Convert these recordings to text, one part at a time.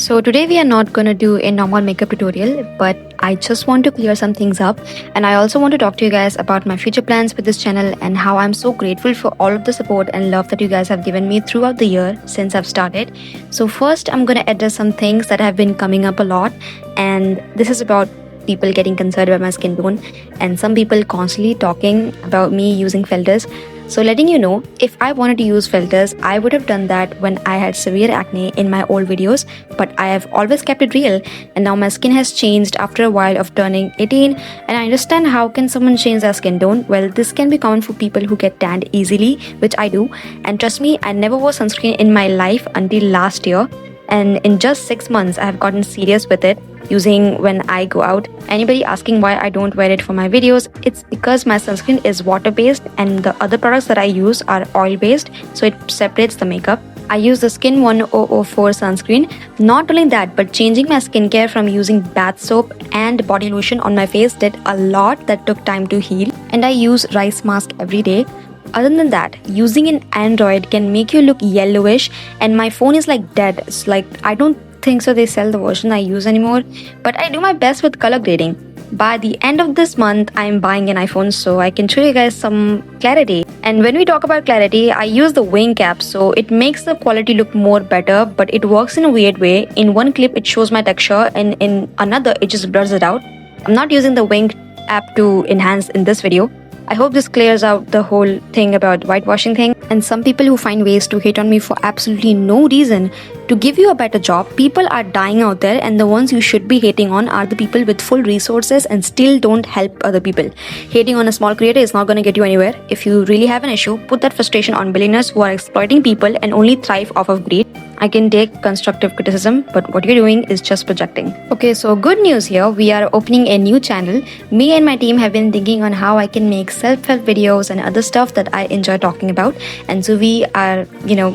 So today we are not going to do a normal makeup tutorial, but I just want to clear some things up, and I also want to talk to you guys about my future plans with this channel and how I'm so grateful for all of the support and love that you guys have given me throughout the year since I've started. So first I'm going to address some things that have been coming up a lot, and this is about people getting concerned about my skin tone and some people constantly talking about me using filters. So letting you know, if I wanted to use filters, I would have done that when I had severe acne in my old videos, but I have always kept it real, and now my skin has changed after a while of turning 18, and I understand how can someone change their skin tone. Well, this can be common for people who get tanned easily, which I do, and trust me, I never wore sunscreen in my life until last year, and in just 6 months I have gotten serious with it, using when I go out. Anybody asking why I don't wear it for my videos, it's because my sunscreen is water based and the other products that I use are oil based, so it separates the makeup. I use the Skin 1004 sunscreen. Not only that, but changing my skincare from using bath soap and body lotion on my face did a lot that took time to heal, and I use rice mask every day. Other than that, using an Android can make you look yellowish, and my phone is like dead. It's like I don't think so they sell the version I use anymore, but I do my best with color grading. By the end of this month, I'm buying an iPhone so I can show you guys some clarity. And when we talk about clarity, I use the wing cap, so it makes the quality look more better, but it works in a weird way. In one clip it shows my texture, and in another it just blurs it out. I'm not using the wing app to enhance in this video. I hope this clears out the whole thing about whitewashing thing. And some people who find ways to hate on me for absolutely no reason to give you a better job, people are dying out there, and the ones you should be hating on are the people with full resources and still don't help other people. Hating on a small creator is not going to get you anywhere. If you really have an issue, put that frustration on billionaires who are exploiting people and only thrive off of greed. I can take constructive criticism, but what you're doing is just projecting. Okay, so good news here. We are opening a new channel. Me and my team have been thinking on how I can make self-help videos and other stuff that I enjoy talking about. And so we are,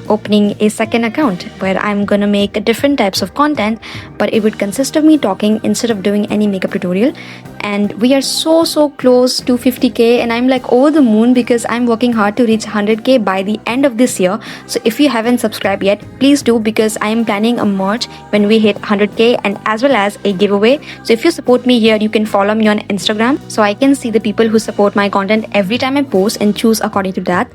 opening a second account where I'm gonna make different types of content, but it would consist of me talking instead of doing any makeup tutorial. And we are so close to 50k, and I'm like over the moon because I'm working hard to reach 100k by the end of this year. So if you haven't subscribed yet, please do, because I am planning a merch when we hit 100k, and as well as a giveaway. So if you support me here, you can follow me on Instagram so I can see the people who support my content every time I post and choose according to that.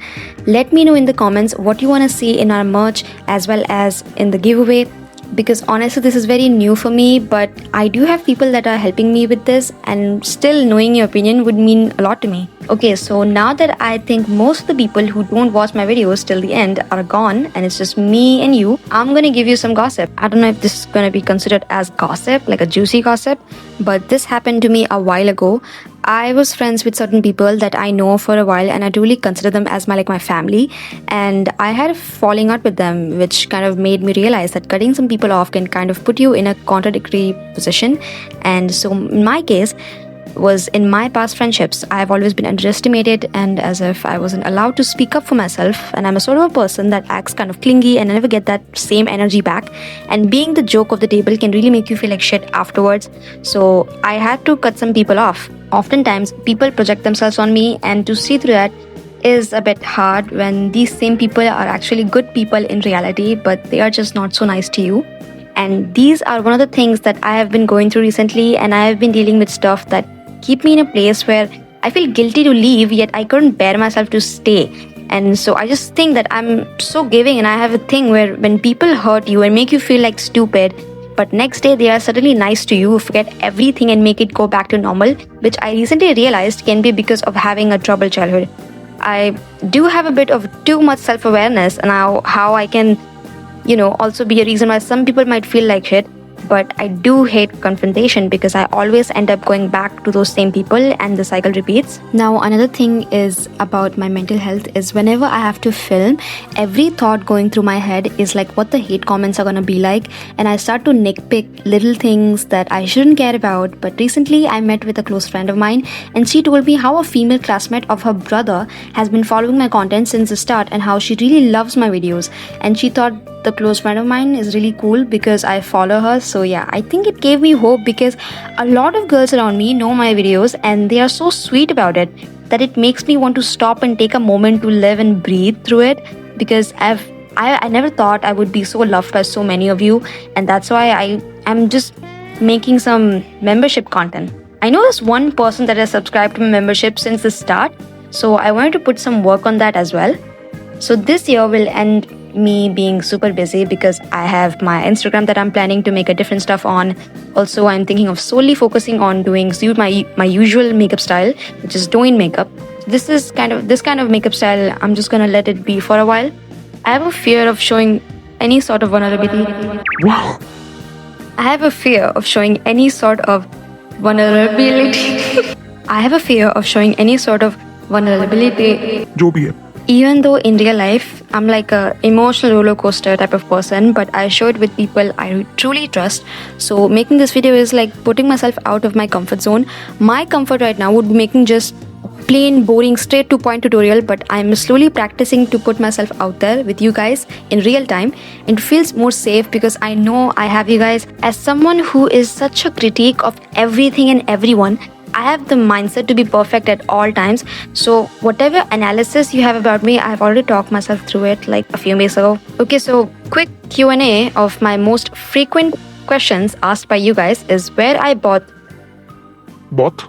Let me know in the comments what you want to see in our merch as well as in the giveaway, because honestly this is very new for me, but I do have people that are helping me with this, and still knowing your opinion would mean a lot to me. Okay, so now that I think most of the people who don't watch my videos till the end are gone and it's just me and you, I'm gonna give you some gossip. I don't know if this is gonna be considered as gossip, like a juicy gossip, but this happened to me a while ago. I was friends with certain people that I know for a while, and I truly consider them as my family, and I had a falling out with them, which kind of made me realize that cutting some people off can kind of put you in a contradictory position. And so in my case was, in my past friendships, I've always been underestimated and as if I wasn't allowed to speak up for myself, and I'm a sort of a person that acts kind of clingy and I never get that same energy back, and being the joke of the table can really make you feel like shit afterwards. So I had to cut some people off. Oftentimes people project themselves on me, and to see through that is a bit hard when these same people are actually good people in reality, but they are just not so nice to you. And these are one of the things that I have been going through recently, and I have been dealing with stuff that keep me in a place where I feel guilty to leave, yet I couldn't bear myself to stay. And so I just think that I'm so giving, and I have a thing where when people hurt you and make you feel like stupid, but next day they are suddenly nice to you, forget everything and make it go back to normal, which I recently realized can be because of having a troubled childhood. I do have a bit of too much self-awareness, and how I can, also be a reason why some people might feel like shit. But I do hate confrontation because I always end up going back to those same people and the cycle repeats. Now another thing is about my mental health is whenever I have to film, every thought going through my head is like what the hate comments are gonna be like, and I start to nitpick little things that I shouldn't care about. But recently I met with a close friend of mine, and she told me how a female classmate of her brother has been following my content since the start and how she really loves my videos, and she thought the close friend of mine is really cool because I follow her. So yeah, I think it gave me hope because a lot of girls around me know my videos and they are so sweet about it that it makes me want to stop and take a moment to live and breathe through it, because I've I never thought I would be so loved by so many of you, and that's why I'm just making some membership content. I know there's one person that has subscribed to my membership since the start, so I wanted to put some work on that as well. So this year will end me being super busy because I have my Instagram that I'm planning to make a different stuff on. Also, I'm thinking of solely focusing on doing my usual makeup style, which is doing makeup. This kind of makeup style, I'm just gonna let it be for a while. I have a fear of showing any sort of vulnerability. Wow. I have a fear of showing any sort of vulnerability. I have a fear of showing any sort of vulnerability. जो भी है. Even though in real life, I'm like a emotional roller coaster type of person, but I show it with people I truly trust. So making this video is like putting myself out of my comfort zone. My comfort right now would be making just plain, boring, straight to point tutorial, but I'm slowly practicing to put myself out there with you guys in real time. It feels more safe because I know I have you guys. As someone who is such a critique of everything and everyone, I have the mindset to be perfect at all times. So whatever analysis you have about me, I've already talked myself through it like a few days ago. Okay, so quick Q&A of my most frequent questions asked by you guys is where I bought. Bought?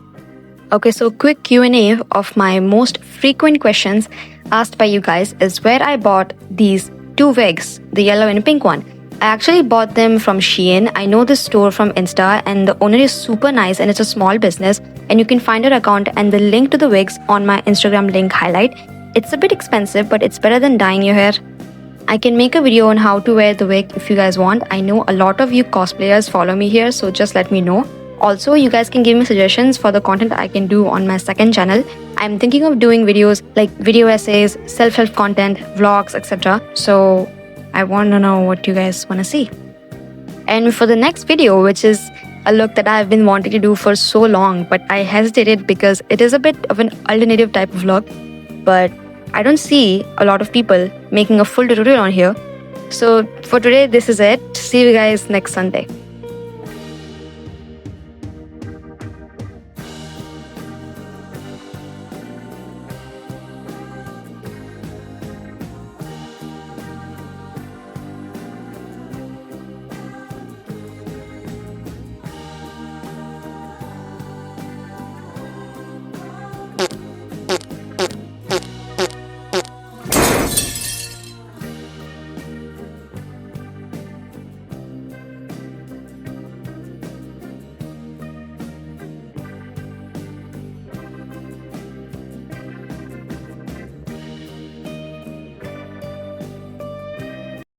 Okay, so quick Q&A of my most frequent questions asked by you guys is where I bought these two wigs, the yellow and pink one. I actually bought them from Shein. I know this store from Insta and the owner is super nice and it's a small business and you can find her account and the link to the wigs on my Instagram link highlight. It's a bit expensive but it's better than dyeing your hair. I can make a video on how to wear the wig if you guys want. I know a lot of you cosplayers follow me here, so just let me know. Also, you guys can give me suggestions for the content I can do on my second channel. I'm thinking of doing videos like video essays, self-help content, vlogs, etc. So I want to know what you guys want to see. And for the next video, which is a look that I've been wanting to do for so long, but I hesitated because it is a bit of an alternative type of vlog, but I don't see a lot of people making a full tutorial on here. So for today, this is it. See you guys next Sunday.